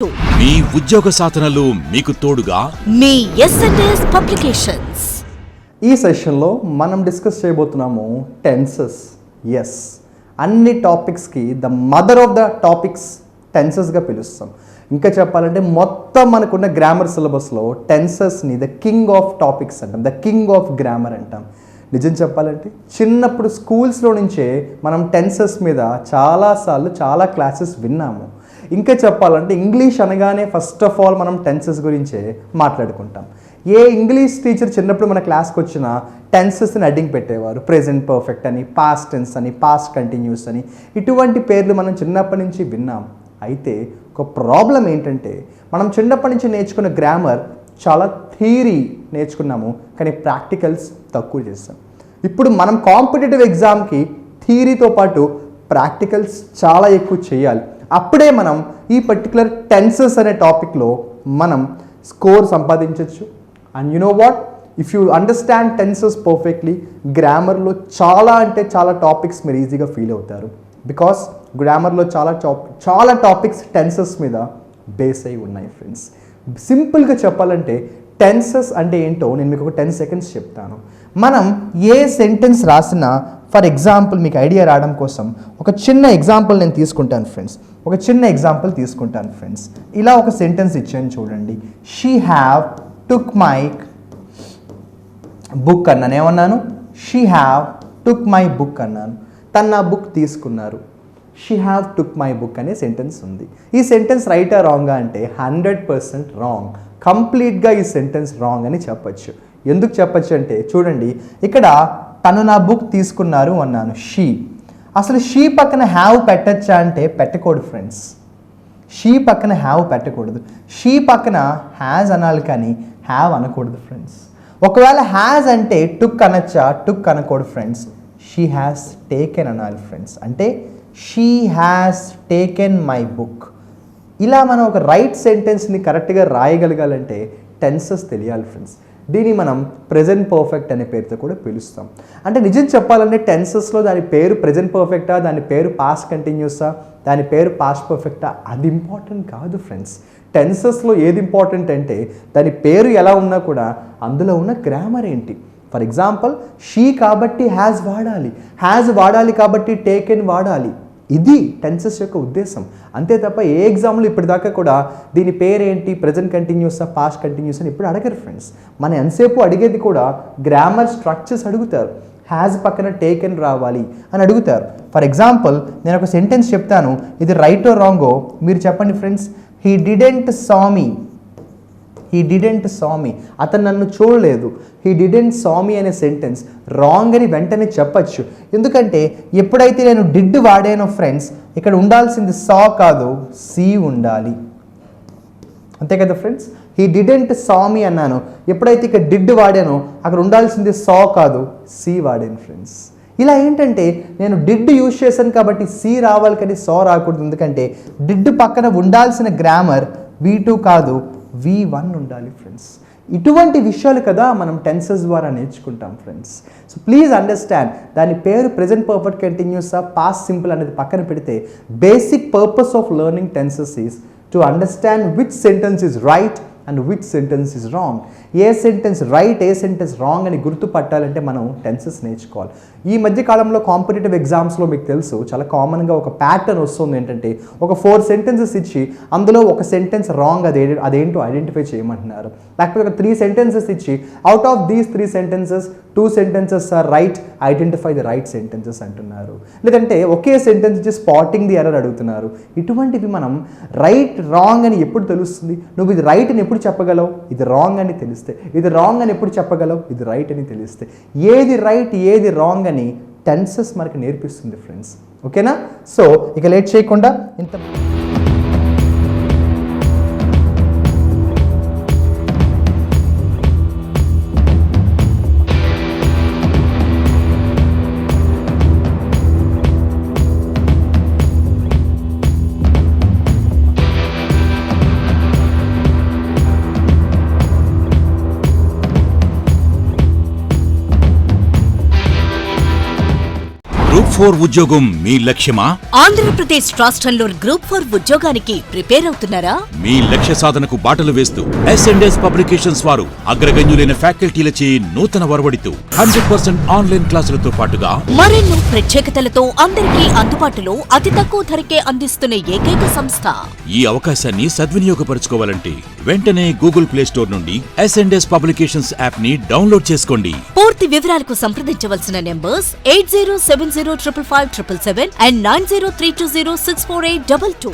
మీ ఉద్యోగ సాధనలు మీకు తోడుగా మీ ఎస్ఎన్ఎస్ పబ్లికేషన్స్. ఈ సెషన్లో మనం డిస్కస్ చేయబోతున్నాము టెన్సెస్. ఎస్, అన్ని టాపిక్స్కి the mother of the topics టెన్సెస్గా పిలుస్తాం. ఇంకా చెప్పాలంటే మొత్తం మనకున్న గ్రామర్ సిలబస్లో టెన్సెస్ని ద కింగ్ ఆఫ్ టాపిక్స్ అంటాం, ద కింగ్ ఆఫ్ గ్రామర్ అంటాం. నిజం చెప్పాలంటే చిన్నప్పుడు స్కూల్స్లో నుంచే మనం టెన్సెస్ మీద చాలాసార్లు చాలా క్లాసెస్ విన్నాము. ఇంకా చెప్పాలంటే ఇంగ్లీష్ అనగానే ఫస్ట్ ఆఫ్ ఆల్ మనం టెన్సెస్ గురించే మాట్లాడుకుంటాం. ఏ ఇంగ్లీష్ టీచర్ చిన్నప్పుడు మన క్లాస్కి వచ్చిన టెన్సెస్ని అడ్డింగ్ పెట్టేవారు. ప్రెజెంట్ పర్ఫెక్ట్ అని, పాస్ట్ టెన్స్ అని, పాస్ట్ కంటిన్యూస్ అని, ఇటువంటి పేర్లు మనం చిన్నప్పటి నుంచి విన్నాం. అయితే ఒక ప్రాబ్లం ఏంటంటే మనం చిన్నప్పటి నుంచి నేర్చుకున్న గ్రామర్ చాలా థియరీ నేర్చుకున్నాము, కానీ ప్రాక్టికల్స్ తక్కువ చేస్తాం. ఇప్పుడు మనం కాంపిటేటివ్ ఎగ్జామ్కి థియరీతో పాటు ప్రాక్టికల్స్ చాలా ఎక్కువ చేయాలి. అప్పుడే మనం ఈ పర్టికులర్ టెన్సెస్ అనే టాపిక్లో మనం స్కోర్ సంపాదించవచ్చు. And you know what, if you understand tenses perfectly, గ్రామర్లో చాలా అంటే చాలా టాపిక్స్ మీరు ఈజీగా ఫీల్ అవుతారు. బికాస్ గ్రామర్లో చాలా టాపిక్స్ టెన్సెస్ మీద బేస్ అయి ఉన్నాయి ఫ్రెండ్స్. సింపుల్గా చెప్పాలంటే టెన్సెస్ అంటే ఏంటో నేను మీకు ఒక 10 seconds చెప్తాను. మనం ఏ సెంటెన్స్ రాసినా, ఫర్ ఎగ్జాంపుల్ మీకు ఐడియా రావడం కోసం ఒక చిన్న ఎగ్జాంపుల్ నేను తీసుకుంటాను ఫ్రెండ్స్. ఇలా ఒక సెంటెన్స్ ఇచ్చాను చూడండి. She have took my book అన్నాను. ఏమన్నాను? She have took my book అన్నాను. తను నా బుక్ తీసుకున్నారు. She have took my book అనే సెంటెన్స్ ఉంది. ఈ సెంటెన్స్ రైటా రాంగా అంటే 100% రాంగ్. కంప్లీట్గా ఈ సెంటెన్స్ రాంగ్ అని చెప్పచ్చు. ఎందుకు చెప్పచ్చు అంటే చూడండి, ఇక్కడ తను నా బుక్ తీసుకున్నారు అన్నాను, షీ. అసలు షీ పక్కన హ్యావ్ పెట్టచ్చా అంటే పెట్టకూడదు ఫ్రెండ్స్. షీ పక్కన హ్యావ్ పెట్టకూడదు. షీ పక్కన హ్యాజ్ అనాలి కానీ హ్యావ్ అనకూడదు ఫ్రెండ్స్. ఒకవేళ హ్యాజ్ అంటే టుక్ అనొచ్చా? టుక్ అనకూడదు ఫ్రెండ్స్. షీ హ్యాస్ టేకెన్ అనాలి ఫ్రెండ్స్. అంటే she has taken my book. ఇలా మనం ఒక రైట్ సెంటెన్స్ని కరెక్ట్గా రాయగలగాలంటే టెన్సెస్ తెలియాలి ఫ్రెండ్స్. దీన్ని మనం ప్రెజెంట్ పర్ఫెక్ట్ అనే పేరుతో కూడా పిలుస్తాం. అంటే నిజం చెప్పాలంటే టెన్సెస్లో దాని పేరు ప్రెజెంట్ పర్ఫెక్టా, దాని పేరు పాస్ట్ కంటిన్యూసా, దాని పేరు పాస్ట్ పర్ఫెక్టా, అది ఇంపార్టెంట్ కాదు ఫ్రెండ్స్. టెన్సెస్లో ఏది ఇంపార్టెంట్ అంటే దాని పేరు ఎలా ఉన్నా కూడా అందులో ఉన్న గ్రామర్ ఏంటి. ఫర్ ఎగ్జాంపుల్, షీ కాబట్టి హ్యాజ్ వాడాలి, హ్యాజ్ వాడాలి కాబట్టి టేకెన్ వాడాలి. ఇది టెన్సెస్ యొక్క ఉద్దేశం. అంతే తప్ప ఏ ఎగ్జామ్లో ఇప్పటిదాకా కూడా దీని పేరేంటి, ప్రెజెంట్ కంటిన్యూసా, పాస్ట్ కంటిన్యూస్ అని ఇప్పుడు అడగరు ఫ్రెండ్స్. మన ఎంతసేపు అడిగేది కూడా గ్రామర్ స్ట్రక్చర్స్ అడుగుతారు. హ్యాజ్ పక్కన టేకెన్ రావాలి అని అడుగుతారు. ఫర్ ఎగ్జాంపుల్, నేను ఒక సెంటెన్స్ చెప్తాను, ఇది రైటో రాంగో మీరు చెప్పండి ఫ్రెండ్స్. హీ డిడెంట్ సా మీ. అతను నన్ను చూడలేదు. హీ డిడెంట్ సా మీ అనే సెంటెన్స్ రాంగ్ అని వెంటనే చెప్పచ్చు. ఎందుకంటే ఎప్పుడైతే నేను డిడ్ వాడానో ఫ్రెండ్స్, ఇక్కడ ఉండాల్సింది సా కాదు, సీ ఉండాలి. అంతే కదా ఫ్రెండ్స్. హీ డిడెంట్ సా మీ అన్నాను, ఎప్పుడైతే ఇక్కడ డిడ్ వాడానో అక్కడ ఉండాల్సింది సా కాదు, సీ వాడాను ఫ్రెండ్స్. ఇలా ఏంటంటే నేను డిడ్ యూజ్ చేశాను కాబట్టి సీ రావాలి కానీ సా రాకూడదు. ఎందుకంటే డిడ్ పక్కన ఉండాల్సిన గ్రామర్ V2 కాదు, V1 ఉండాలి ఫ్రెండ్స్. ఇటువంటి విషయాలు కదా మనం టెన్సెస్ ద్వారా నేర్చుకుంటాం ఫ్రెండ్స్. సో ప్లీజ్ అండర్స్టాండ్, దాని పేరు ప్రెజెంట్ పర్ఫెక్ట్ కంటిన్యూసా, పాస్ట్ సింపుల్ అనేది పక్కన పెడితే basic purpose of learning tenses is to understand which sentence is right and which sentence is wrong. A sentence right, A sentence wrong అని గుర్తుపట్టాలంటే మనం tenses నేర్చుకోవాలి. ఈ మధ్య కాలంలో కాంపిటేటివ్ ఎగ్జామ్స్లో మీకు తెలుసు చాలా కామన్గా ఒక ప్యాటర్న్ వస్తుంది. ఏంటంటే ఒక 4 sentences ఇచ్చి అందులో ఒక సెంటెన్స్ రాంగ్, అదేంటో ఐడెంటిఫై చేయమంటున్నారు. లేకపోతే ఒక 3 sentences ఇచ్చి out of these 3 sentences 2 sentences are right, identify the right sentences అంటున్నారు. లేదంటే ఒకే సెంటెన్స్ ఇచ్చి స్పాటింగ్ ది ఎర్రర్ అడుగుతున్నారు. ఇటువంటివి మనం రైట్ రాంగ్ అని ఎప్పుడు తెలుస్తుంది? నువ్వు ఇది రైట్ అని ఎప్పుడు చెప్పగలవు? ఇది రాంగ్ అని తెలిస్తే. ఇది రాంగ్ అని ఎప్పుడు చెప్పగలవు? ఇది రైట్ అని తెలిస్తే. ఏది రైట్ ఏది రాంగ్ అని టెన్సెస్ మనకి నేర్పిస్తుంది ఫ్రెండ్స్. ఓకేనా? సో ఇక లేట్ చేయకుండా 4 ఉద్యోగం మీ లక్ష్యమా? ఆంధ్రప్రదేశ్ రాష్ట్రంలో గ్రూప్ 4 ఉద్యోగానికి ప్రిపేర్ అవుతున్నారా? మీ లక్ష్య సాధనకు బాటలు వేస్తూ S&S పబ్లికేషన్స్ వారు అగ్రగణ్యులైన ఫ్యాకల్టీలచే నూతన వరవడితో 100% ఆన్లైన్ క్లాసులతో పాటుగా మరెన్నో ప్రత్యేకతలతో అందరికీ అందుబాటులో అతి తక్కువ ధరకే అందిస్తున్న ఏకైక సంస్థ. ఈ అవకాశాన్ని సద్వినియోగపరచుకోవాలంటే వెంటనే గూగుల్ ప్లే స్టోర్ నుండి S&S పబ్లికేషన్స్ యాప్ ని డౌన్లోడ్ చేసుకోండి. పూర్తి వివరాలకు సంప్రదించవలసిన నెంబర్స్ 8070555577 and 9032064822.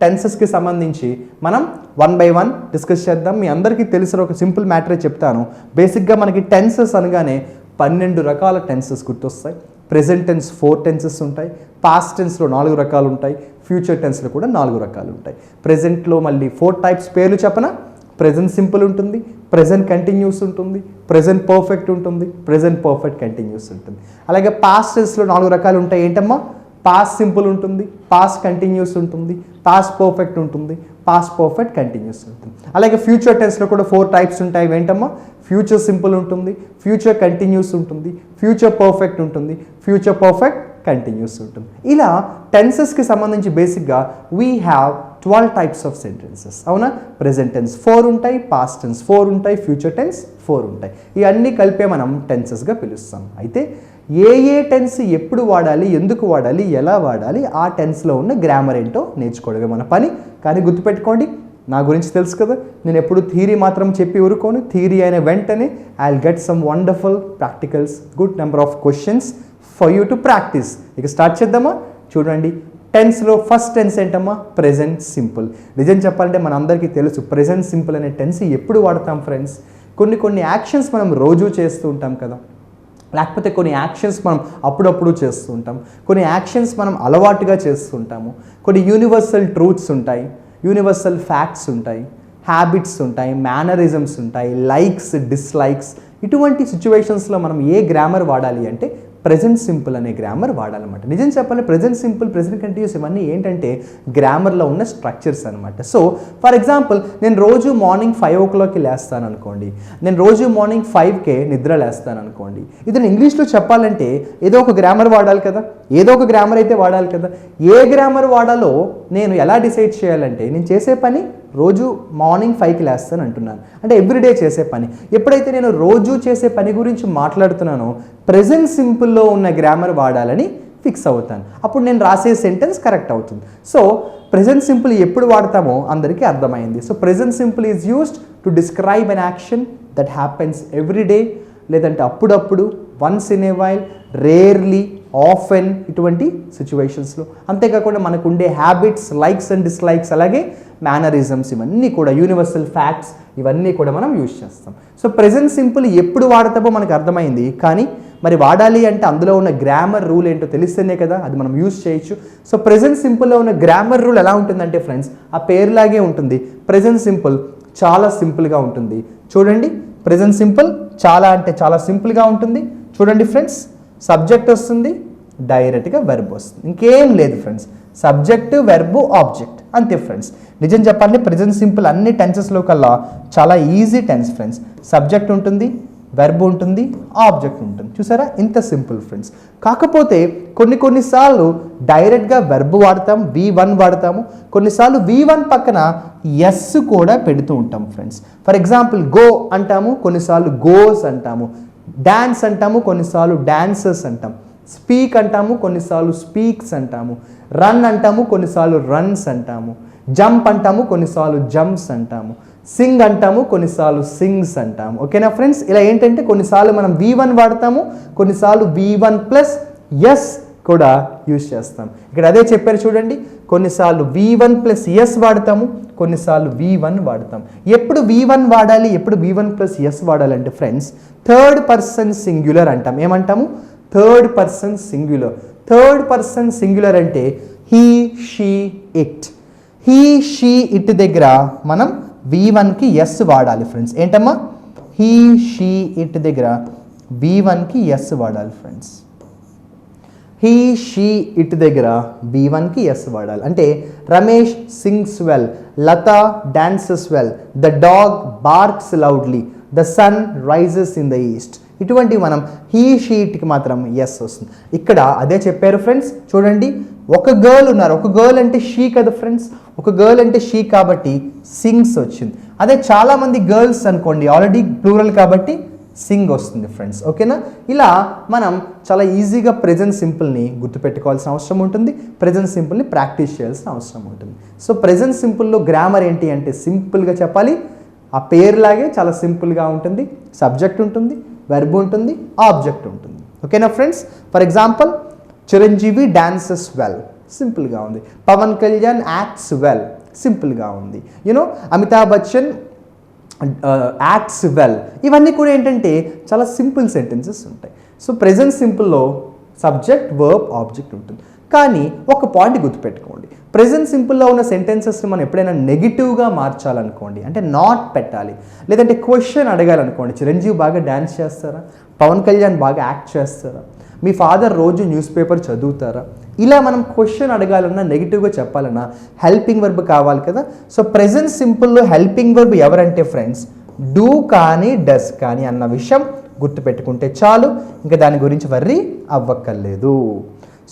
టెన్సెస్కి సంబంధించి మనం 1 by 1 డిస్కస్ చేద్దాం. మీ అందరికీ తెలిసిన ఒక సింపుల్ మ్యాటరే చెప్తాను. బేసిక్గా మనకి టెన్సెస్ అనగానే 12 రకాల టెన్సెస్ గుర్తొస్తాయి. ప్రెజెంట్ టెన్స్ 4 టెన్సెస్ ఉంటాయి, పాస్ట్ టెన్స్లో 4 రకాలు ఉంటాయి, ఫ్యూచర్ టెన్స్లో కూడా 4 రకాలు ఉంటాయి. ప్రెజెంట్లో మళ్ళీ 4 టైప్స్ పేర్లు చెప్పనా? ప్రెజెంట్ సింపుల్ ఉంటుంది, ప్రెజెంట్ కంటిన్యూస్ ఉంటుంది, ప్రెజెంట్ పర్ఫెక్ట్ ఉంటుంది, ప్రెజెంట్ పర్ఫెక్ట్ కంటిన్యూస్ ఉంటుంది. అలాగే పాస్ట్ టెన్స్లో 4 రకాలు ఉంటాయి. ఏంటమ్మా? పాస్ట్ సింపుల్ ఉంటుంది, పాస్ట్ కంటిన్యూస్ ఉంటుంది, పాస్ట్ పర్ఫెక్ట్ ఉంటుంది, పాస్ట్ పర్ఫెక్ట్ కంటిన్యూస్ ఉంటుంది. అలాగే ఫ్యూచర్ టెన్స్లో కూడా 4 టైప్స్ ఉంటాయి. ఏంటమ్మా? ఫ్యూచర్ సింపుల్ ఉంటుంది, ఫ్యూచర్ కంటిన్యూస్ ఉంటుంది, ఫ్యూచర్ పర్ఫెక్ట్ ఉంటుంది, ఫ్యూచర్ పర్ఫెక్ట్ కంటిన్యూస్ ఉంటుంది. ఇలా టెన్సెస్కి సంబంధించి బేసిక్గా we have 12 types of sentences. అవునా? ప్రెజెంట్ టెన్స్ 4 ఉంటాయి, పాస్ట్ టెన్స్ 4 ఉంటాయి, ఫ్యూచర్ టెన్స్ 4 ఉంటాయి. ఇవన్నీ కలిపే మనం టెన్సెస్గా పిలుస్తాం. అయితే ఏ టెన్స్ ఎప్పుడు వాడాలి, ఎందుకు వాడాలి, ఎలా వాడాలి, ఆ టెన్స్లో ఉన్న గ్రామర్ ఏంటో నేర్చుకోవడమే మన పని. కానీ గుర్తుపెట్టుకోండి, నా గురించి తెలుసు కదా, నేను ఎప్పుడు థియరీ మాత్రం చెప్పి ఊరుకోను. థియరీ అయిన వెంటనే I will get some wonderful practicals, good number of questions for you to practice. ఇక స్టార్ట్ చేద్దామా? చూడండి, టెన్స్లో ఫస్ట్ టెన్స్ ఏంటమ్మా? Present simple. నిజం చెప్పాలంటే మన అందరికీ తెలుసు ప్రెజెంట్ సింపుల్ అనే టెన్స్ ఎప్పుడు వాడతాం ఫ్రెండ్స్? కొన్ని యాక్షన్స్ మనం రోజు చేస్తూ ఉంటాం కదా, లేకపోతే కొన్ని యాక్షన్స్ మనం అప్పుడప్పుడు చేస్తూ ఉంటాం, కొన్ని యాక్షన్స్ మనం అలవాటుగా చేస్తుంటాము, కొన్ని యూనివర్సల్ ట్రూత్స్ ఉంటాయి, యూనివర్సల్ ఫ్యాక్ట్స్ ఉంటాయి, హ్యాబిట్స్ ఉంటాయి, మేనరిజమ్స్ ఉంటాయి, లైక్స్ డిస్లైక్స్. ఇటువంటి సిచ్యువేషన్స్లో మనం ఏ గ్రామర్ వాడాలి అంటే ప్రెజెంట్ సింపుల్ అనే గ్రామర్ వాడాలన్నమాట. నిజం చెప్పాలి, ప్రెజెంట్ సింపుల్, ప్రెజెంట్ కంటిన్యూస్ ఇవన్నీ ఏంటంటే గ్రామర్లో ఉన్న స్ట్రక్చర్స్ అనమాట. సో ఫర్ ఎగ్జాంపుల్, నేను రోజు మార్నింగ్ 5 o'clockకి లేస్తాను అనుకోండి, నేను రోజు మార్నింగ్ 5కే నిద్ర లేస్తాను అనుకోండి. ఇది ఇంగ్లీష్లో చెప్పాలంటే ఏదో ఒక గ్రామర్ వాడాలి కదా, ఏదో ఒక గ్రామర్ అయితే వాడాలి కదా. ఏ గ్రామర్ వాడాలో నేను ఎలా డిసైడ్ చేయాలంటే, నేను చేసే పని రోజు మార్నింగ్ 5కి లేస్తాను అంటున్నాను అంటే ఎవ్రీడే చేసే పని. ఎప్పుడైతే నేను రోజు చేసే పని గురించి మాట్లాడుతున్నానో ప్రెజెంట్ సింపుల్లో ఉన్న గ్రామర్ వాడాలని ఫిక్స్ అవుతాను. అప్పుడు నేను రాసే సెంటెన్స్ కరెక్ట్ అవుతుంది. సో ప్రెజెంట్ సింపుల్ ఎప్పుడు వాడతామో అందరికీ అర్థమైంది. So present simple is used to describe an action that happens everyday, లేదంటే అప్పుడప్పుడు, once in a while, rarely, often, ఇటువంటి సిచ్యువేషన్స్లో. అంతేకాకుండా మనకు ఉండే హ్యాబిట్స్, లైక్స్ అండ్ డిస్లైక్స్, అలాగే మేనరిజమ్స్, ఇవన్నీ కూడా యూనివర్సల్ ఫ్యాక్ట్స్, ఇవన్నీ కూడా మనం యూజ్ చేస్తాం. సో ప్రెజెంట్ సింపుల్ ఎప్పుడు వాడతామో మనకు అర్థమైంది. కానీ మరి వాడాలి అంటే అందులో ఉన్న గ్రామర్ రూల్ ఏంటో తెలిస్తేనే కదా అది మనం యూజ్ చేయొచ్చు. సో ప్రెజెంట్ సింపుల్లో ఉన్న గ్రామర్ రూల్ ఎలా ఉంటుందంటే ఫ్రెండ్స్, ఆ పేరులాగే ఉంటుంది. ప్రెజెంట్ సింపుల్ చాలా సింపుల్గా ఉంటుంది. చూడండి, ప్రెజెంట్ సింపుల్ చాలా అంటే చాలా సింపుల్గా ఉంటుంది. చూడండి ఫ్రెండ్స్, సబ్జెక్ట్ వస్తుంది, డైరెక్ట్గా వెర్బ్ వస్తుంది, ఇంకేం లేదు ఫ్రెండ్స్. సబ్జెక్టు, వెర్బు, ఆబ్జెక్ట్, అంతే ఫ్రెండ్స్. నిజం చెప్పాలంటే ప్రెజెంట్ సింపుల్ అన్ని టెన్సెస్లో కల్లా చాలా ఈజీ టెన్స్ ఫ్రెండ్స్. సబ్జెక్ట్ ఉంటుంది, వెర్బ్ ఉంటుంది, ఆబ్జెక్ట్ ఉంటుంది. చూసారా, ఇంత సింపుల్ ఫ్రెండ్స్. కాకపోతే కొన్నిసార్లు డైరెక్ట్గా వెర్బ్ వాడతాం, V1 వాడతాము. కొన్నిసార్లు V1 పక్కన ఎస్ కూడా పెడుతూ ఉంటాం ఫ్రెండ్స్. ఫర్ ఎగ్జాంపుల్, గో అంటాము, కొన్నిసార్లు గోస్ అంటాము. డాన్స్ అంటాము, కొన్నిసార్లు డాన్సర్స్ అంటాం. స్పీక్ అంటాము, కొన్నిసార్లు స్పీక్స్ అంటాము. రన్ అంటాము, కొన్నిసార్లు రన్స్ అంటాము. జంప్ అంటాము, కొన్నిసార్లు జంప్స్ అంటాము. సింగ్ అంటాము, కొన్నిసార్లు సింగ్స్ అంటాము. ఓకేనా ఫ్రెండ్స్? ఇలా ఏంటంటే కొన్నిసార్లు మనం V1 వాడతాము, కొన్నిసార్లు V1 ప్లస్ ఎస్ కూడా యూజ్ చేస్తాం. ఇక్కడ అదే చెప్పారు చూడండి, కొన్నిసార్లు V1 ప్లస్ ఎస్ వాడతాము, కొన్నిసార్లు V1 వాడతాం. ఎప్పుడు V1 వాడాలి, ఎప్పుడు V1 ప్లస్ ఎస్ వాడాలంటే ఫ్రెండ్స్, థర్డ్ పర్సన్ సింగ్యులర్ అంటాం. ఏమంటాము? Third person singular. Third person singular అంటే he, she, it. He, she, it దగ్గర మనం V1కి ఎస్ వాడాలి ఫ్రెండ్స్. ఏంటమ్మా? హీ, షీ, ఇట్ దగ్గర V1కి ఎస్ వాడాలి ఫ్రెండ్స్. హీ షీ ఇట్ దగ్గర B1కి ఎస్ వాడాలి. అంటే Ramesh sings well, Latha dances well, the dog barks loudly, the sun rises in the east. ఇటువంటి మనం హీ షీట్కి మాత్రం ఎస్ వస్తుంది. ఇక్కడ అదే చెప్పారు ఫ్రెండ్స్. చూడండి, ఒక గర్ల్ ఉన్నారు, ఒక గర్ల్ అంటే షీ కదా ఫ్రెండ్స్, ఒక గర్ల్ అంటే షీ కాబట్టి సింగ్స్ వచ్చింది. అదే చాలామంది గర్ల్స్ అనుకోండి, ఆల్రెడీ ప్లూరల్ కాబట్టి సింగ్ వస్తుంది ఫ్రెండ్స్. ఓకేనా? ఇలా మనం చాలా ఈజీగా ప్రెజెంట్ సింపుల్ని గుర్తుపెట్టుకోవాల్సిన అవసరం ఉంటుంది, ప్రెజెంట్ సింపుల్ని ప్రాక్టీస్ చేయాల్సిన అవసరం ఉంటుంది. సో ప్రెజెంట్ సింపుల్లో గ్రామర్ ఏంటి అంటే సింపుల్గా చెప్పాలి, ఆ పేరులాగే చాలా సింపుల్గా ఉంటుంది. సబ్జెక్ట్ ఉంటుంది, వెర్బ్ ఉంటుంది, ఆబ్జెక్ట్ ఉంటుంది. ఓకేనా friends? For example, Chiranjeevi dances well, సింపుల్గా ఉంది. పవన్ కళ్యాణ్ యాక్ట్స్ వెల్, సింపుల్గా ఉంది. You know Amitabh Bachchan acts well. ఇవన్నీ కూడా ఏంటంటే చాలా సింపుల్ సెంటెన్సెస్ ఉంటాయి. సో ప్రెజెంట్ సింపుల్లో సబ్జెక్ట్, వర్బ్, ఆబ్జెక్ట్ ఉంటుంది. కానీ ఒక పాయింట్ గుర్తుపెట్టుకోండి, ప్రెజెంట్ సింపుల్లో ఉన్న సెంటెన్సెస్ని మనం ఎప్పుడైనా నెగిటివ్గా మార్చాలనుకోండి, అంటే నాట్ పెట్టాలి, లేదంటే క్వశ్చన్ అడగాలనుకోండి, చిరంజీవి బాగా డ్యాన్స్ చేస్తారా, పవన్ కళ్యాణ్ బాగా యాక్ట్ చేస్తారా, మీ ఫాదర్ రోజు న్యూస్ పేపర్ చదువుతారా, ఇలా మనం క్వశ్చన్ అడగాలన్నా నెగిటివ్గా చెప్పాలన్నా హెల్పింగ్ వర్బ్ కావాలి కదా. సో ప్రెజెంట్ సింపుల్లో హెల్పింగ్ వర్బ్ ఎవరంటే ఫ్రెండ్స్ డూ కానీ డస్ కానీ అన్న విషయం గుర్తుపెట్టుకుంటే చాలు, ఇంకా దాని గురించి వర్రీ అవ్వక్కర్లేదు.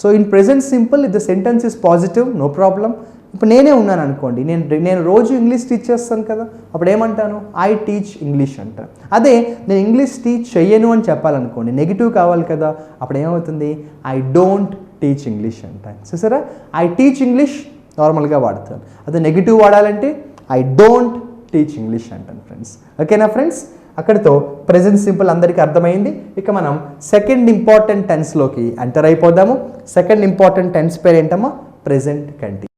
So in present simple if the sentence is positive no problem. ఇప్పుడు నేనే ఉన్నాను అనుకోండి, నేను రోజు ఇంగ్లీష్ టీచ్ చేస్తాను కదా, అప్పుడు ఏమంటాను, ఐ టీచ్ ఇంగ్లీష్ అంటాను. అదే నేను ఇంగ్లీష్ టీచ్ చెయ్యను అని చెప్పాలనుకోండి, నెగిటివ్ కావాలి కదా, అప్పుడు ఏమవుతుంది, ఐ డోంట్ టీచ్ ఇంగ్లీష్ అంటాను. చూసారా, ఐ టీచ్ ఇంగ్లీష్ నార్మల్గా వాడతాను, అదే నెగిటివ్ వాడాలంటే ఐ డోంట్ టీచ్ ఇంగ్లీష్ అంటాను ఫ్రెండ్స్. ఓకేనా ఫ్రెండ్స్? అక్కడితో ప్రెజెంట్ సింపుల్ అందరికీ అర్థమైంది. ఇక మనం సెకండ్ ఇంపార్టెంట్ టెన్స్లోకి ఎంటర్ అయిపోదాము. సెకండ్ ఇంపార్టెంట్ టెన్స్ పేరు ఏంటమ్మా, ప్రెజెంట్ కంటిన్యూస్.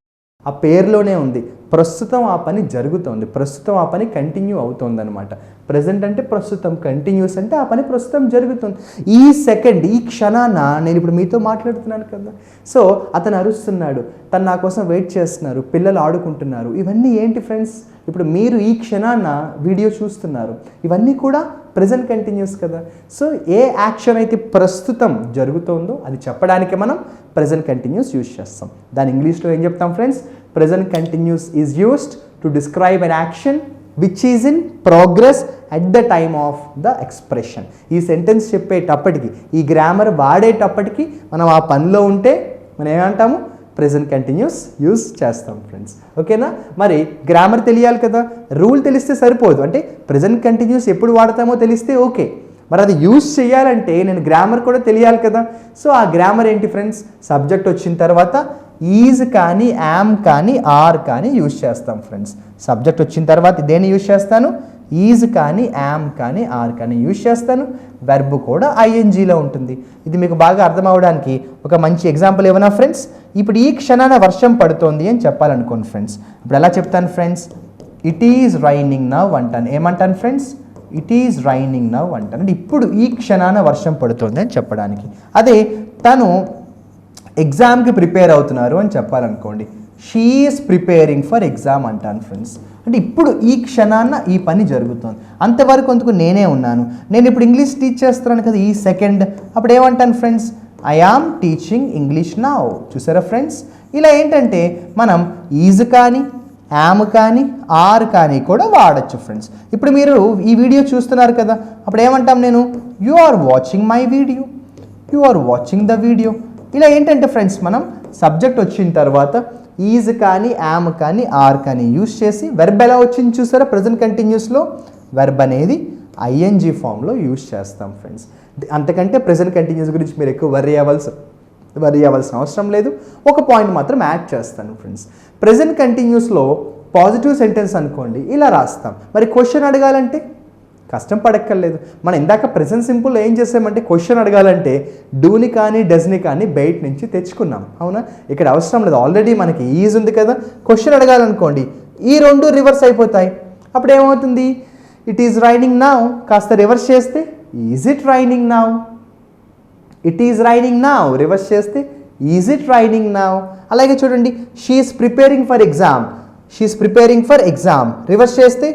ఆ పేరులోనే ఉంది, ప్రస్తుతం ఆ పని జరుగుతోంది, ప్రస్తుతం ఆ పని కంటిన్యూ అవుతుంది అనమాట. ప్రెజెంట్ అంటే ప్రస్తుతం, కంటిన్యూస్ అంటే ఆ పని ప్రస్తుతం జరుగుతుంది. ఈ సెకండ్, ఈ క్షణాన నేను ఇప్పుడు మీతో మాట్లాడుతున్నాను కదా, సో అతను అరుస్తున్నాడు, తను నా కోసం వెయిట్ చేస్తున్నారు, పిల్లలు ఆడుకుంటున్నారు, ఇవన్నీ ఏంటి ఫ్రెండ్స్, ఇప్పుడు మీరు ఈ క్షణాన వీడియో చూస్తున్నారు, ఇవన్నీ కూడా ప్రెజెంట్ కంటిన్యూస్ కదా. సో ఏ యాక్షన్ అయితే ప్రస్తుతం జరుగుతుందో అది చెప్పడానికి మనం ప్రెజెంట్ కంటిన్యూస్ యూజ్ చేస్తాం. దాని ఇంగ్లీష్లో ఏం చెప్తాం friends, present continuous is used to describe an action which is in progress at the time of the expression. ఈ సెంటెన్స్ చెప్పేటప్పటికి, ఈ గ్రామర్ వాడేటప్పటికి మనం ఆ పనిలో ఉంటే మనం ఏమంటాము, ప్రెజెంట్ కంటిన్యూస్ యూజ్ చేస్తాం ఫ్రెండ్స్. ఓకేనా? మరి గ్రామర్ తెలియాలి కదా, రూల్ తెలిస్తే సరిపోదు, అంటే ప్రెజెంట్ కంటిన్యూస్ ఎప్పుడు వాడతామో తెలిస్తే ఓకే, మరి అది యూజ్ చేయాలంటే నేను గ్రామర్ కూడా తెలియాలి కదా. సో ఆ గ్రామర్ ఏంటి ఫ్రెండ్స్, సబ్జెక్ట్ వచ్చిన తర్వాత ఈజ్ కానీ యామ్ కానీ ఆర్ కానీ యూజ్ చేస్తాం ఫ్రెండ్స్. సబ్జెక్ట్ వచ్చిన తర్వాత దేన్ని యూజ్ చేస్తాను, ఈజ్ కానీ యామ్ కానీ ఆర్ కానీ యూజ్ చేస్తాను. వెర్బ్ కూడా ఐఎన్జీలో ఉంటుంది. ఇది మీకు బాగా అర్థం అవడానికి ఒక మంచి ఎగ్జాంపుల్ ఏమన్నా ఫ్రెండ్స్, ఇప్పుడు ఈ క్షణాన వర్షం పడుతోంది అని చెప్పాలనుకోండి ఫ్రెండ్స్, ఇప్పుడు ఎలా చెప్తాను friends, it is raining now అంటాను. ఏమంటాను friends, it is raining now అంటాను, అంటే ఇప్పుడు ఈ క్షణాన వర్షం పడుతోంది అని చెప్పడానికి. అదే తను ఎగ్జామ్కి ప్రిపేర్ అవుతున్నారు అని చెప్పాలనుకోండి, she is preparing for exam అంటాను ఫ్రెండ్స్, అంటే ఇప్పుడు ఈ క్షణాన ఈ పని జరుగుతుంది, అంతవరకు అందుకు నేనే ఉన్నాను. నేను ఇప్పుడు ఇంగ్లీష్ టీచ్ చేస్తున్నాను కదా ఈ సెకండ్, అప్పుడు ఏమంటాను friends, I am teaching English now. చూసారా ఫ్రెండ్స్, ఇలా ఏంటంటే మనం ఈజ్ కానీ యామ్ కానీ ఆర్ కానీ కూడా వాడచ్చు ఫ్రెండ్స్. ఇప్పుడు మీరు ఈ వీడియో చూస్తున్నారు కదా, అప్పుడు ఏమంటాం, నేను you are watching my video, you are watching the video. ఇలా ఏంటంటే ఫ్రెండ్స్ మనం సబ్జెక్ట్ వచ్చిన తర్వాత ఈజ్ కానీ యామ్ కానీ ఆర్ కానీ యూజ్ చేసి వెర్బ్ ఎలా వచ్చింది చూసారా, ప్రెజెంట్ కంటిన్యూస్లో వెర్బ్ అనేది ఐఎన్జీ ఫామ్లో యూజ్ చేస్తాం ఫ్రెండ్స్. అంతకంటే ప్రెజెంట్ కంటిన్యూస్ గురించి మీరు ఎక్కువ వర్రీ అవ్వాల్సిన అవసరం లేదు. ఒక పాయింట్ మాత్రం యాడ్ చేస్తాను ఫ్రెండ్స్, ప్రెజెంట్ కంటిన్యూస్లో పాజిటివ్ సెంటెన్స్ అనుకోండి ఇలా రాస్తాం, మరి క్వశ్చన్ అడగాలంటే కష్టం పడక్కర్లేదు. మనం ఇందాక ప్రెజెంట్ సింపుల్ ఏం చేసామంటే క్వశ్చన్ అడగాలంటే డూని కానీ డస్ని కానీ బయట నుంచి తెచ్చుకున్నాం, అవునా? ఇక్కడ అవసరం లేదు, ఆల్రెడీ మనకి ఈజ్ ఉంది కదా. క్వశ్చన్ అడగాలనుకోండి ఈ రెండు రివర్స్ అయిపోతాయి, అప్పుడు ఏమవుతుంది, ఇట్ ఈజ్ రైనింగ్ నౌ కాస్త రివర్స్ చేస్తే is it raining now, it is raining now reverse చేస్తే ఈజ్ ఇట్ రైనింగ్ నౌ. అలాగే చూడండి, she is preparing for exam, she is preparing for exam reverse చేస్తే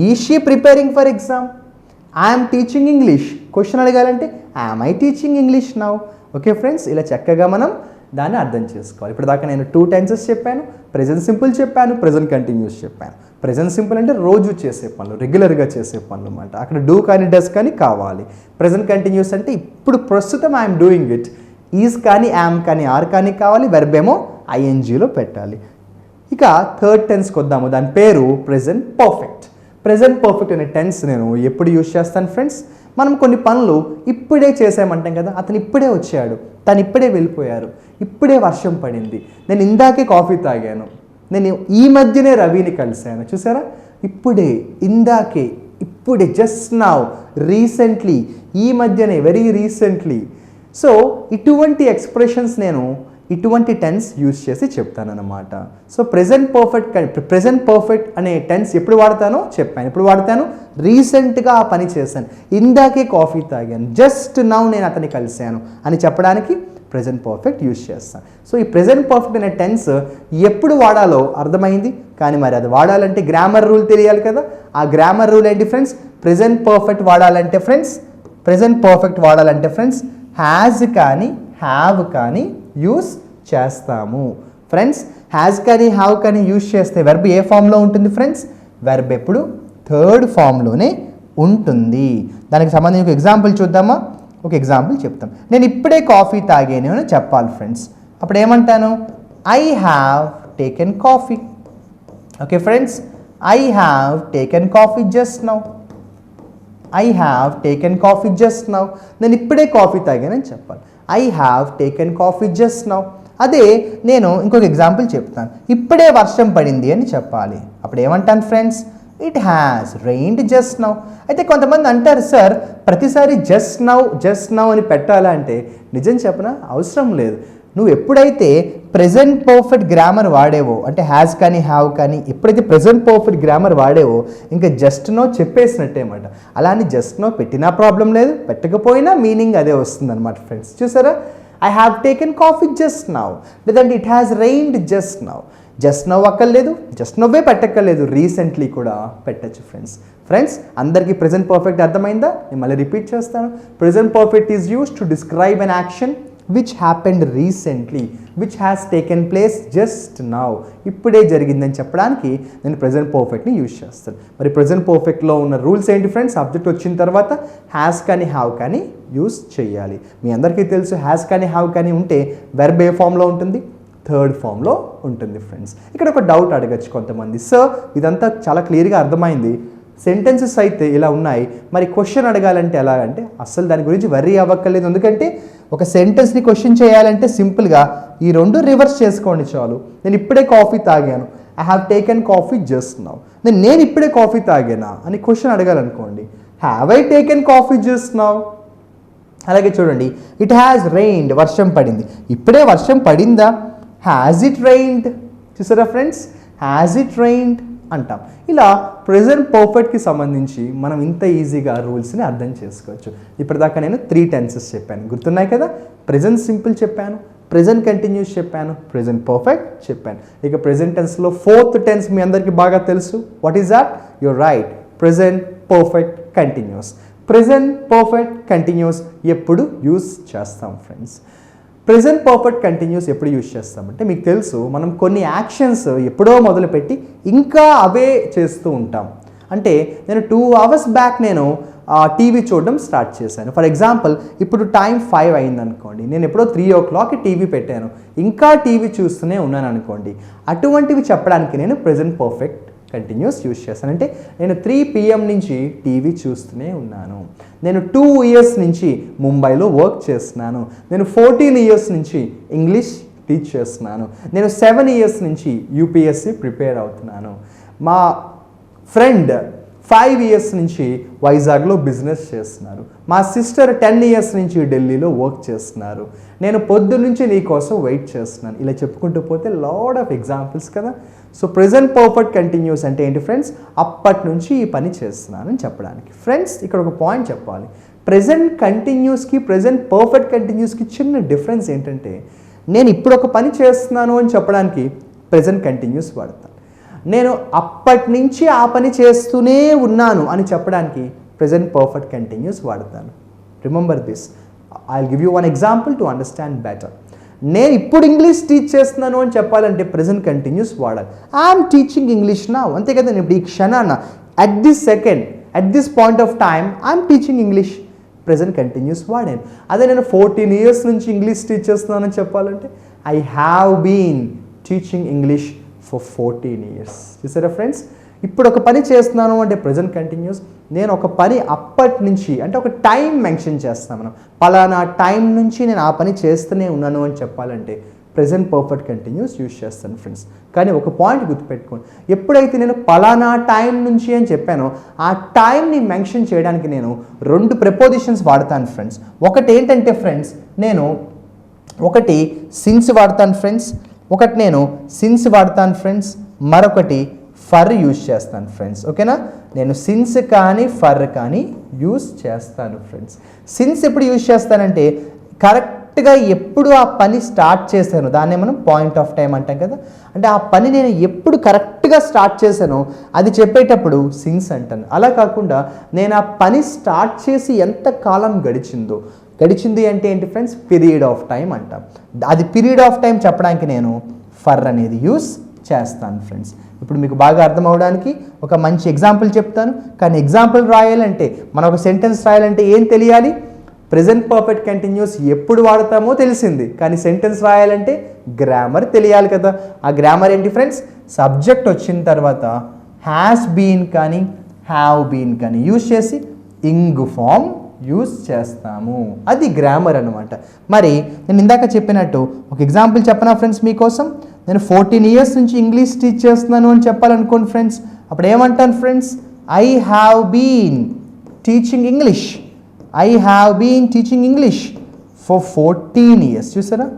is she preparing for exam. I'm teaching English, question అడగాలంటే I'm I teaching English now. Okay friends, ఇలా చక్కగా మనం దాన్ని అర్థం చేసుకోవాలి. ఇప్పుడు దాకా నేను 2 టెన్సెస్ చెప్పాను, ప్రెజెంట్ సింపుల్ చెప్పాను, ప్రెజెంట్ కంటిన్యూస్ చెప్పాను. ప్రెజెంట్ సింపుల్ అంటే రోజు చేసే పనులు, రెగ్యులర్గా చేసే పనులు అన్నమాట. అక్కడ డూ కానీ డస్ కానీ కావాలి. ప్రెజెంట్ కంటిన్యూస్ అంటే ఇప్పుడు ప్రస్తుతం ఐఎమ్ డూయింగ్ ఇట్. ఈజ్ కానీ యామ్ కానీ ఆర్ కానీ కావాలి, వెర్బ్ ఏమో ఐఎన్జీలో పెట్టాలి. ఇక థర్డ్ టెన్స్కి వద్దాము, దాని పేరు ప్రెజెంట్ పర్ఫెక్ట్. ప్రెజెంట్ పర్ఫెక్ట్ అనే టెన్స్ నేను ఎప్పుడు యూజ్ చేస్తాను ఫ్రెండ్స్? మనం కొన్ని పనులు ఇప్పుడే చేసామంటాం కదా, అతను ఇప్పుడే వచ్చాడు, తను ఇప్పుడే వెళ్ళిపోయారు, ఇప్పుడే వర్షం పడింది, నేను ఇందాకే కాఫీ తాగాను, నేను ఈ మధ్యనే రవిని కలిశాను. చూసారా, ఇప్పుడే, ఇందాకే, ఇప్పుడే, జస్ట్ నౌ, రీసెంట్లీ, ఈ మధ్యనే, వెరీ రీసెంట్లీ. సో ఇటువంటి ఎక్స్ప్రెషన్స్ నేను ఇటువంటి టెన్స్ యూజ్ చేసి చెప్తానన్నమాట. సో ప్రెజెంట్ పర్ఫెక్ట్ అనే టెన్స్ ఎప్పుడు వాడతానో చెప్పాను. ఎప్పుడు వాడతాను? రీసెంట్గా ఆ పని చేశాను, ఇందాకే కాఫీ తాగాను, జస్ట్ నౌ నేను అతన్ని కలిశాను అని చెప్పడానికి ప్రెజెంట్ పర్ఫెక్ట్ యూజ్ చేస్తాను. సో ఈ ప్రెజెంట్ పర్ఫెక్ట్ అనే టెన్స్ ఎప్పుడు వాడాలో అర్థమైంది, కానీ మరి అది వాడాలంటే గ్రామర్ రూల్ తెలియాలి కదా. ఆ గ్రామర్ రూల్ ఏంటి ఫ్రెండ్స్? ప్రెజెంట్ పర్ఫెక్ట్ వాడాలంటే ఫ్రెండ్స్ హ్యాజ్ కానీ హ్యావ్ కానీ యూస్ చేస్తాము. ఫ్రెండ్స్ హ్యాజ్ కానీ హ్యావ్ కానీ యూస్ చేస్తే వెర్బ్ ఏ ఫామ్లో ఉంటుంది ఫ్రెండ్స్? వెర్బ్ ఎప్పుడు థర్డ్ ఫామ్లోనే ఉంటుంది. దానికి సంబంధించి ఒక ఎగ్జాంపుల్ చూద్దామా? ఒక ఎగ్జాంపుల్ చెప్తాం. నేను ఇప్పుడే కాఫీ తాగాను అని చెప్పాలి ఫ్రెండ్స్. అప్పుడు ఏమంటాను? I have taken coffee. Okay friends, I have taken coffee just now. I have taken coffee just now. నేను ఇప్పుడే కాఫీ తాగానని చెప్పాలి. I have taken coffee just now. అదే నేను ఇంకొక ఎగ్జాంపుల్ చెప్తాను. ఇప్పుడే వర్షం పడింది అని చెప్పాలి. అప్పుడు ఏమంటాను friends? It has rained just now. అయితే కొంతమంది అంటారు, సార్ ప్రతిసారి జస్ట్ నౌ అని పెట్టాలంటే నిజం చెప్పనా, అవసరం లేదు. నువ్వు ఎప్పుడైతే ప్రెజెంట్ పర్ఫెక్ట్ గ్రామర్ వాడేవో, అంటే హ్యాజ్ కానీ హ్యావ్ కానీ ఎప్పుడైతే ప్రెజెంట్ పర్ఫెక్ట్ గ్రామర్ వాడేవో ఇంకా జస్ట్ నో చెప్పేసినట్టే అన్నమాట. అలా అని జస్ట్ నో పెట్టినా ప్రాబ్లం లేదు, పెట్టకపోయినా మీనింగ్ అదే వస్తుంది అనమాట ఫ్రెండ్స్. చూసారా, I have taken coffee just now, లేదంటే it has rained just now. Just now అక్కర్లేదు, జస్ట్ నవ్వే పెట్టక్కర్లేదు, రీసెంట్లీ కూడా పెట్టచ్చు ఫ్రెండ్స్. అందరికీ ప్రెజెంట్ పర్ఫెక్ట్ అర్థమైందా? నేను మళ్ళీ రిపీట్ చేస్తాను. Present perfect is used to describe an action which happened recently, which has taken place just now. ఇప్పుడే జరిగిందని చెప్పడానికి నేను ప్రెజెంట్ పర్ఫెక్ట్ని యూజ్ చేస్తాను. మరి ప్రెజెంట్ పర్ఫెక్ట్లో ఉన్న రూల్స్ ఏంటి ఫ్రెండ్స్? సబ్జెక్ట్ వచ్చిన తర్వాత హ్యాస్ కానీ హ్యావ్ కానీ యూజ్ చేయాలి. మీ అందరికీ తెలుసు, హ్యాస్ కానీ హ్యావ్ కానీ ఉంటే వెర్బ్ ఏ ఫామ్లో ఉంటుంది? థర్డ్ ఫామ్లో ఉంటుంది ఫ్రెండ్స్. ఇక్కడ ఒక డౌట్ అడగచ్చు కొంతమంది, సార్ ఇదంతా చాలా క్లియర్గా అర్థమైంది, సెంటెన్సెస్ అయితే ఇలా ఉన్నాయి, మరి క్వశ్చన్ అడగాలంటే ఎలా అంటే అస్సలు దాని గురించి వర్రీ అవ్వక్కర్లేదు. ఎందుకంటే ఒక సెంటెన్స్ని క్వశ్చన్ చేయాలంటే సింపుల్గా ఈ రెండు రివర్స్ చేసుకోండి చాలు. నేను ఇప్పుడే కాఫీ తాగాను, I have taken coffee just now. నేను ఇప్పుడే కాఫీ తాగానా అని క్వశ్చన్ అడగాలనుకోండి, have I taken coffee just now. అలాగే చూడండి, ఇట్ హ్యాస్ రెయిన్డ్, వర్షం పడింది, ఇప్పుడే వర్షం పడిందా? Has it reigned. చూసారా ఫ్రెండ్స్, హ్యాజ్ ఇట్ రెయిన్డ్ అంటాం. ఇలా ప్రెజెంట్ పర్ఫెక్ట్కి సంబంధించి మనం ఇంత ఈజీగా రూల్స్ని అర్థం చేసుకోవచ్చు. ఇప్పటిదాకా నేను 3 టెన్సెస్ చెప్పాను, గుర్తున్నాయి కదా? ప్రెజెంట్ సింపుల్ చెప్పాను, ప్రెజెంట్ కంటిన్యూస్ చెప్పాను, ప్రెజెంట్ పర్ఫెక్ట్ చెప్పాను. ఇక ప్రెజెంట్ టెన్స్లో 4th టెన్స్ మీ అందరికీ బాగా తెలుసు. What is that? Your right, present perfect continuous. Present perfect continuous ఎప్పుడు యూస్ చేస్తాం ఫ్రెండ్స్? ప్రెజెంట్ పర్ఫెక్ట్ కంటిన్యూస్ ఎప్పుడు యూజ్ చేస్తామంటే మీకు తెలుసు, మనం కొన్ని యాక్షన్స్ ఎప్పుడో మొదలుపెట్టి ఇంకా అవే చేస్తూ ఉంటాం. అంటే నేను 2 hours బ్యాక్ నేను టీవీ చూడడం స్టార్ట్ చేశాను. ఫర్ ఎగ్జాంపుల్ ఇప్పుడు టైం 5 అయింది అనుకోండి, నేను ఎప్పుడో 3 o'clock టీవీ పెట్టాను, ఇంకా టీవీ చూస్తూనే ఉన్నాను అనుకోండి. అటువంటివి చెప్పడానికి నేను ప్రెజెంట్ పర్ఫెక్ట్ కంటిన్యూస్ యూజ్ చేస్తాను. అంటే నేను 3 PM నుంచి టీవీ చూస్తూనే ఉన్నాను, నేను 2 years నుంచి ముంబైలో వర్క్ చేస్తున్నాను, నేను 14 years నుంచి ఇంగ్లీష్ టీచ్ చేస్తున్నాను, నేను 7 years నుంచి యూపీఎస్సీ ప్రిపేర్ అవుతున్నాను, మా ఫ్రెండ్ 5 years నుంచి వైజాగ్లో బిజినెస్ చేస్తున్నారు, మా సిస్టర్ 10 years నుంచి ఢిల్లీలో వర్క్ చేస్తున్నారు, నేను పొద్దు నుంచి నీ కోసం వెయిట్ చేస్తున్నాను. ఇలా చెప్పుకుంటూ పోతే లాడ్ ఆఫ్ ఎగ్జాంపుల్స్ కదా. సో ప్రెజెంట్ పర్ఫెక్ట్ కంటిన్యూస్ అంటే ఏంటి ఫ్రెండ్స్? అప్పటి నుంచి ఈ పని చేస్తున్నాను అని చెప్పడానికి. ఫ్రెండ్స్ ఇక్కడ ఒక పాయింట్ చెప్పాలి, ప్రెజెంట్ కంటిన్యూస్కి ప్రెజెంట్ పర్ఫెక్ట్ కంటిన్యూస్కి చిన్న డిఫరెన్స్ ఏంటంటే, నేను ఇప్పుడు ఒక పని చేస్తున్నాను అని చెప్పడానికి ప్రెజెంట్ కంటిన్యూస్ వాడతాను, నేను అప్పటి నుంచి ఆ పని చేస్తూనే ఉన్నాను అని చెప్పడానికి ప్రెజెంట్ పర్ఫెక్ట్ కంటిన్యూస్ వాడతాను. Remember this, I will give you one example to understand better. నేను ఇప్పుడు ఇంగ్లీష్ టీచ్ చేస్తున్నాను అని చెప్పాలంటే ప్రెజెంట్ కంటిన్యూస్ వాడాలి. ఐఎమ్ టీచింగ్ ఇంగ్లీష్ నా, అంతే కదా. ఇప్పుడు ఈ క్షణాన at this second, at this point of time I'm teaching English, present continuous వాడాను. అదే నేను 14 years నుంచి ఇంగ్లీష్ టీచ్ చేస్తున్నానని చెప్పాలంటే I have been teaching English for 14 years. చూసారా ఫ్రెండ్స్, ఇప్పుడు ఒక పని చేస్తున్నాను అంటే ప్రెజెంట్ కంటిన్యూస్. నేను ఒక పని అప్పటి నుంచి అంటే ఒక టైం మెన్షన్ చేస్తాను మనం, పలానా టైం నుంచి నేను ఆ పని చేస్తూనే ఉన్నాను అని చెప్పాలంటే ప్రెజెంట్ పర్ఫెక్ట్ కంటిన్యూస్ యూజ్ చేస్తాను ఫ్రెండ్స్. కానీ ఒక పాయింట్ గుర్తుపెట్టుకోండి, ఎప్పుడైతే నేను పలానా టైం నుంచి అని చెప్పానో ఆ టైంని మెన్షన్ చేయడానికి నేను 2 ప్రిపోజిషన్స్ వాడతాను ఫ్రెండ్స్. ఒకటి ఏంటంటే ఫ్రెండ్స్, నేను ఒకటి సిన్స్ వాడతాను ఫ్రెండ్స్, ఒకటి నేను సిన్స్ వాడతాను ఫ్రెండ్స్, మరొకటి ఫర్ యూజ్ చేస్తాను ఫ్రెండ్స్. ఓకేనా, నేను సిన్స్ కానీ ఫర్ కానీ యూజ్ చేస్తాను ఫ్రెండ్స్. సిన్స్ ఎప్పుడు యూజ్ చేస్తానంటే కరెక్ట్గా ఎప్పుడు ఆ పని స్టార్ట్ చేశాను దాన్నే మనం పాయింట్ ఆఫ్ టైం అంటాం కదా. అంటే ఆ పని నేను ఎప్పుడు కరెక్ట్గా స్టార్ట్ చేశానో అది చెప్పేటప్పుడు సిన్స్ అంటాను. అలా కాకుండా నేను ఆ పని స్టార్ట్ చేసి ఎంత కాలం గడిచింది అంటే ఏంటి ఫ్రెండ్స్, పీరియడ్ ఆఫ్ టైం అంటాం. అది పీరియడ్ ఆఫ్ టైం చెప్పడానికి నేను ఫర్ అనేది యూజ్ చేస్తాను ఫ్రెండ్స్. ఇప్పుడు మీకు బాగా అర్థం అవడానికి ఒక మంచి ఎగ్జాంపుల్ చెప్తాను. కానీ ఎగ్జాంపుల్ రాయాలంటే మనం ఒక సెంటెన్స్ రాయాలంటే ఏం తెలియాలి, ప్రెజెంట్ పర్ఫెక్ట్ కంటిన్యూస్ ఎప్పుడు వాడతామో తెలిసింది, కానీ సెంటెన్స్ రాయాలంటే గ్రామర్ తెలియాలి కదా. ఆ గ్రామర్ ఏంటి ఫ్రెండ్స్, సబ్జెక్ట్ వచ్చిన తర్వాత హ్యాస్ బీన్ కానీ హ్యావ్ బీన్ కానీ యూజ్ చేసి ఇంగ్ ఫామ్ యూజ్ చేస్తాము, అది గ్రామర్ అనమాట. మరి నేను ఇందాక చెప్పినట్టు ఒక ఎగ్జాంపుల్ చెప్పనా ఫ్రెండ్స్ మీకోసం. నేను 14 years నుంచి ఇంగ్లీష్ టీచ్ చేస్తున్నాను అని చెప్పాలనుకోండి ఫ్రెండ్స్, అప్పుడు ఏమంటాను friends, I have been teaching English, I have been teaching English for 14 years. చూసారా,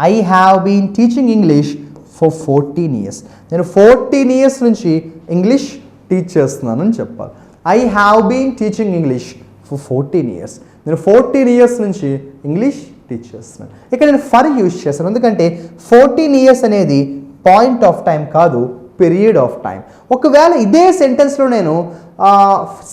I have been teaching English for 14 years. నేను 14 years నుంచి ఇంగ్లీష్ టీచ్ చేస్తున్నాను అని చెప్పాలి. I have been teaching English for 14 years. నేను 14 years నుంచి English teach చేస్తున్నాను. ఇక్కడ నేను ఫర్ యూజ్ చేస్తాను, ఎందుకంటే 14 years అనేది పాయింట్ ఆఫ్ టైం కాదు, పీరియడ్ ఆఫ్ టైం. ఒకవేళ ఇదే సెంటెన్స్లో నేను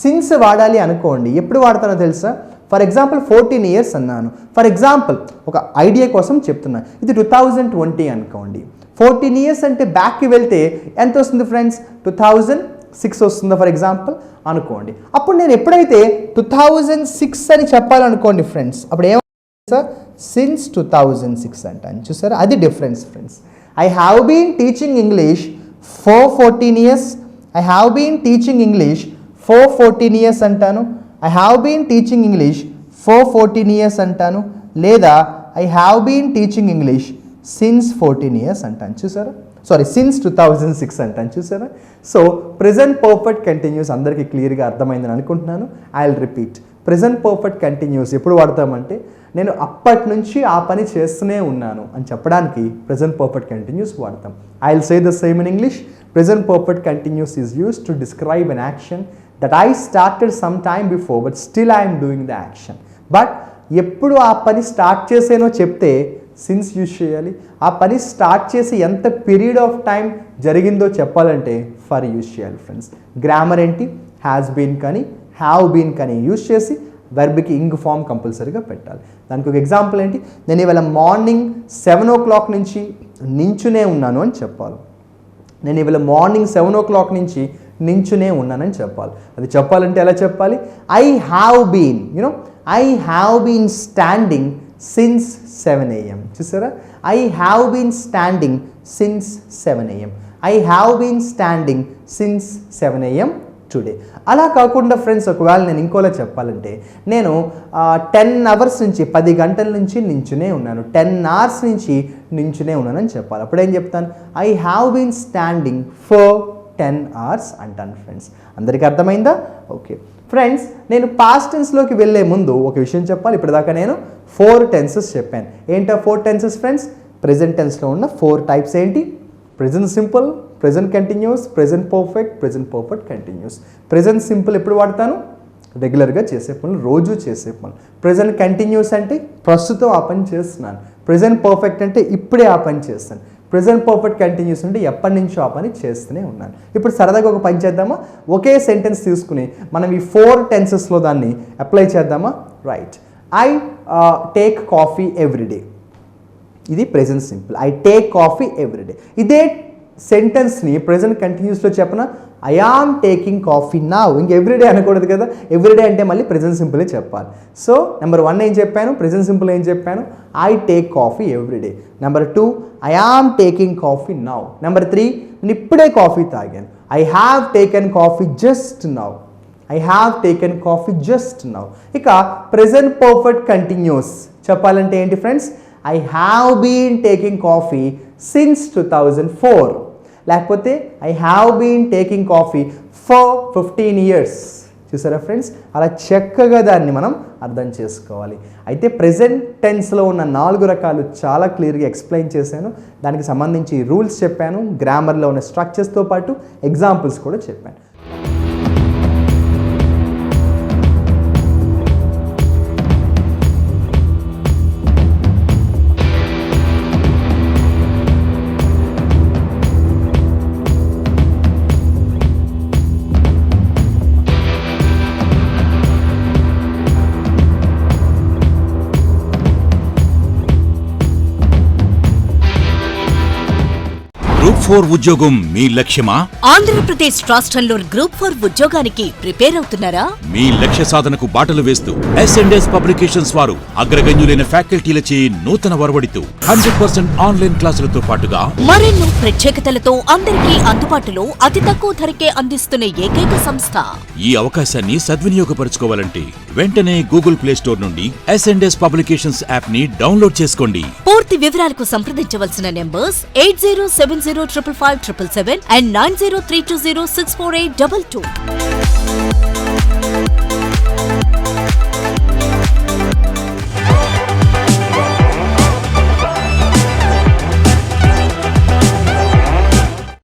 సిన్స్ వాడాలి అనుకోండి, ఎప్పుడు వాడతానో తెలుసా? ఫర్ ఎగ్జాంపుల్ 14 years అన్నాను. ఫర్ ఎగ్జాంపుల్ ఒక ఐడియా కోసం చెప్తున్నాను, ఇది 2020 అనుకోండి. 14 years అంటే బ్యాక్కి వెళ్తే ఎంత వస్తుంది ఫ్రెండ్స్, 2006 వస్తుందా ఫర్ ఎగ్జాంపుల్ అనుకోండి. అప్పుడు నేను ఎప్పుడైతే 2006 అని చెప్పాలనుకోండి ఫ్రెండ్స్, అప్పుడు ఏమంటారు సిన్స్ 2006 అంటాను. చూసారా, అది difference friends. I have been teaching English for 14 years, I have been teaching English for 14 years అంటాను, I have been teaching English for 14 years అంటాను, లేదా I have been teaching English since 14 years అంటాను. చూసారా, sorry since 2006 అంటాను. చూసారా, so present perfect continuous అందరికీ క్లియర్గా అర్థమైందని అనుకుంటున్నాను. I will repeat. Present perfect continuous ఎప్పుడు వాడతామంటే నేను అప్పటి నుంచి ఆ పని చేస్తూనే ఉన్నాను అని చెప్పడానికి ప్రెజెంట్ పర్ఫెక్ట్ కంటిన్యూస్ వాడతాం. I will say the same in English. Present perfect continuous is used to describe an action that I started some time before but still I'm doing the action. But ఎప్పుడు ఆ పని start చేసేనో చెప్తే since use చేయాలి. ఆ పని start చేసి ఎంత period of time జరిగిందో చెప్పాలంటే ఫర్ యూజ్ చేయాలి ఫ్రెండ్స్. గ్రామర్ ఏంటి, హ్యాస్ బీన్ కానీ హ్యావ్ బీన్ కానీ యూజ్ చేసి వెర్బ్కి ఇంగ్ ఫామ్ కంపల్సరీగా పెట్టాలి. దానికి ఒక ఎగ్జాంపుల్ ఏంటి, నేను ఇవాళ మార్నింగ్ 7 o'clock నుంచి నించునే ఉన్నాను అని చెప్పాలి. నేను ఇవాళ మార్నింగ్ 7 o'clock నుంచి నించునే ఉన్నానని చెప్పాలి. అది చెప్పాలంటే ఎలా చెప్పాలి, I have been I have been standing since 7 AM. చూసారా, I have been standing since 7 AM. I have been standing since 7 AM today. అలా కాకుండా ఫ్రెండ్స్ ఒకవేళ నేను ఇంకోలా చెప్పాలంటే నేను 10 hours నుంచి 10 గంటల నుంచి నించునే ఉన్నాను, 10 hours నుంచి నించునే ఉన్నానని చెప్పాలి. అప్పుడు ఏం చెప్తాను, I have been standing for 10 hours అంటాను ఫ్రెండ్స్. అందరికీ అర్థమైందా? ఓకే ఫ్రెండ్స్, నేను పాస్ట్ టెన్స్లోకి వెళ్ళే ముందు ఒక విషయం చెప్పాలి. ఇప్పటిదాకా నేను 4 tenses చెప్పాను. ఏంటో 4 tenses ఫ్రెండ్స్? ప్రెజెంట్ టెన్స్లో ఉన్న 4 types ఏంటి? Present simple, present continuous, present perfect, present perfect continuous. Present simple ఎప్పుడు వాడతాను? రెగ్యులర్గా చేసే పనులు, రోజు చేసే పనులు. ప్రెజెంట్ కంటిన్యూస్ అంటే ప్రస్తుతం ఆ పని చేస్తున్నాను. ప్రెజెంట్ పర్ఫెక్ట్ అంటే ఇప్పుడే ఆ పని చేస్తాను. ప్రెజెంట్ పర్ఫెక్ట్ కంటిన్యూస్ అంటే ఎప్పటి నుంచో ఆ పని చేస్తూనే ఉన్నాను. ఇప్పుడు సరదాగా ఒక పని చేద్దామా? ఒకే సెంటెన్స్ తీసుకుని మనం ఈ 4 tensesలో దాన్ని అప్లై చేద్దామా? Right. I take coffee every day. ఇది present simple. I take coffee every day. ఇదే సెంటెన్స్ని ప్రెజెంట్ కంటిన్యూస్లో చెప్పన I am taking coffee now. ఇంక ఎవ్రీడే అనకూడదు కదా, ఎవ్రీడే అంటే మళ్ళీ ప్రెజెంట్ సింపులే చెప్పాలి. సో నెంబర్ 1 ఏం చెప్పాను, ప్రెజెంట్ సింపుల్ ఏం చెప్పాను, I take coffee everyday. Number 2 I am taking coffee now. Number 3 నేను ఇప్పుడే కాఫీ తాగాను, I have taken coffee just now. I have taken coffee just now. ఇక ప్రెజెంట్ పర్ఫెక్ట్ కంటిన్యూస్ చెప్పాలంటే ఏంటి friends, I have been taking coffee since 2004. లేకపోతే I have been taking coffee for 15 years. చూసారా friends, అలా చక్కగా దాన్ని మనం అర్థం చేసుకోవాలి. అయితే ప్రెజెంట్ టెన్స్లో ఉన్న 4 రకాలు చాలా క్లియర్గా ఎక్స్ప్లెయిన్ చేశాను. దానికి సంబంధించి రూల్స్ చెప్పాను, గ్రామర్లో ఉన్న స్ట్రక్చర్స్తో పాటు ఎగ్జాంపుల్స్ కూడా చెప్పాను. గ్రూప్ 4 ఉద్యోగం మీ లక్ష్యమా? ఆంధ్రప్రదేశ్ రాష్ట్రంలో గ్రూప్ 4 ఉద్యోగానికి ప్రిపేర్ అవుతున్నారా? మీ లక్ష్య సాధనకు బాటలు వేస్తూ ఎస్ఎండ్ఎస్ పబ్లికేషన్స్ వారు అగ్రగణ్యులైన ఫ్యాకల్టీలచే నూతన వరవడితో 100% ఆన్లైన్ క్లాసులతో పాటుగా మరెన్నో ప్రత్యేకతలతో అందరికీ అందుబాటులో అతి తక్కువ ధరకే అందిస్తున్న ఏకైక సంస్థ. ఈ అవకాశాన్ని సద్వినియోగపరచుకోవాలంటే వెంటనే గూగుల్ ప్లే స్టోర్ నుండి ఎస్ఎండ్ఎస్ పబ్లికేషన్స్ యాప్ ని డౌన్లోడ్ చేసుకోండి. పూర్తి వివరాలకు సంప్రదించవలసిన నెంబర్స్ 8070557777 and 9032064822.